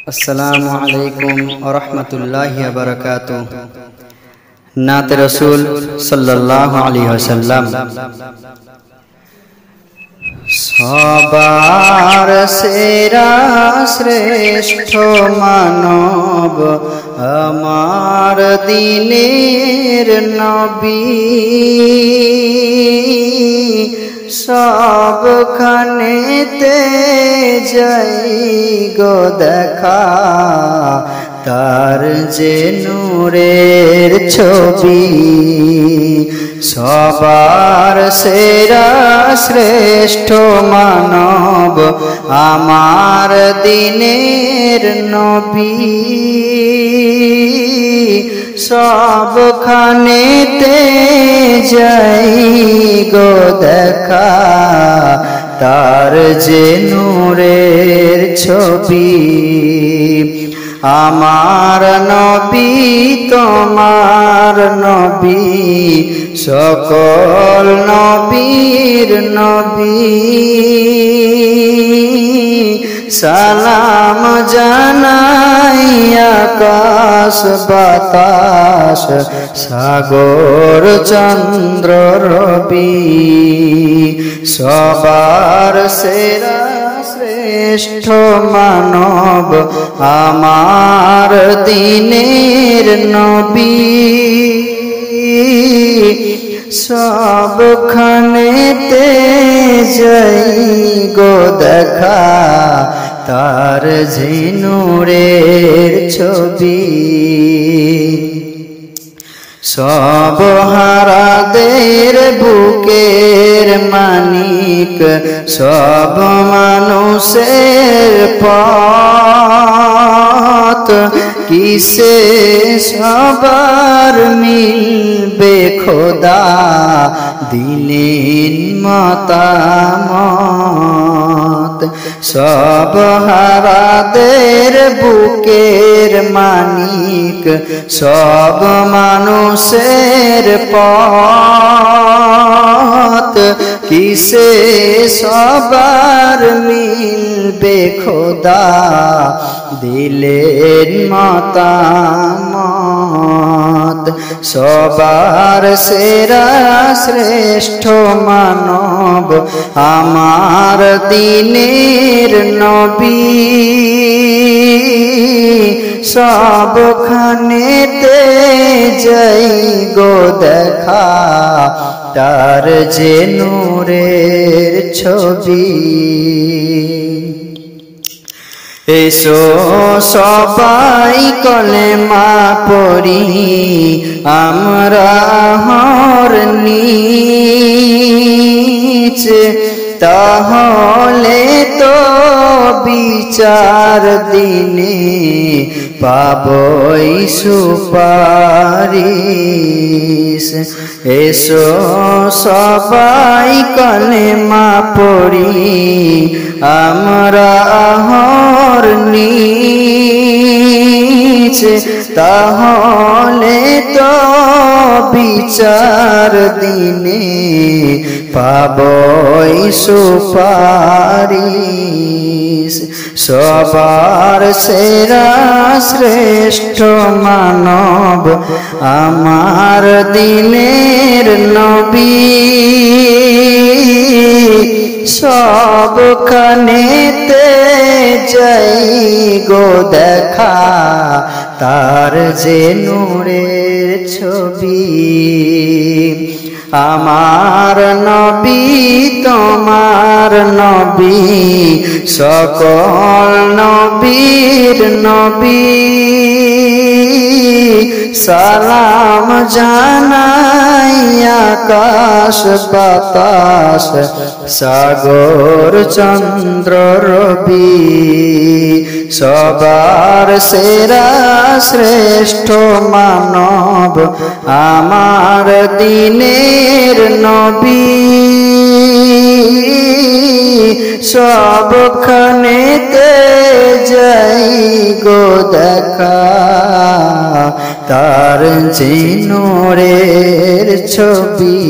अस्सलामु अलैकुम व रहमतुल्लाहि व बरकातुहू। नात रसूल सल्लल्लाहु अलैहि वसल्लम। सबार सेरा श्रेष्ठ मानव आमार दिनेर नबी, सबखानेते जाई गो देखा तार जे नूरेर छवि। सबार सेरा श्रेष्ठ मानव आमार दिनेर नबी, सबखानेते जाई गो देखा तार जे नूरेर छवि। आमार नबी तोमार नबी सकल नबीर नबी, सालाम जानाई आकाश बातास सागर चंद्र रवि। सबार सेरा श्रेष्ठ मानव आमार दिनेर नबी, सबखानेते जाई गो देखा तार जे नूरेर छवि। सब हारादेर बुकेर मानिक सब मानुषेर पथ, किसे सबार मिलबे खोदा दिलेन मतामत। सब हारादेर बुकेर मानिक सब मानुषेर पथ, किसे सबार मिलबे खोदा दिलेन मतामत। सबार सेरा श्रेष्ठ मानव आमार दिनेर नबी, सबखानेते जाई गो देखा तार जे नूरेर छवि। एसो सबाई कलेमा पढ़ी आमरा हर नीच, ताहले तो বিচার দিনে পাবই সুপারিশ। এসো সবাই কলেমা পড়ি আমরা আহর নিচ, তাহলে তো বিচার দিনে পাবই সুপারিশ। সবার সেরা শ্রেষ্ঠ মানব আমার দিনের নবী, সবখানেতে যাই গো দেখা তার যে নূরের ছবি। আমার নবী তোমার নবী সকল নবীর নবী, সালাম জানাই আকাশ বাতাস সাগর চন্দ্র রবি। সবার সেরা শ্রেষ্ঠ মানব আমার দিনের নবী, সবখানেতে যাই গো দেখা তার যে নূরের ছবি।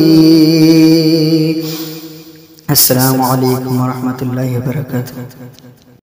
আসসালামু আলাইকুম ওয়া রাহমাতুল্লাহি ওয়া বারাকাতুহু।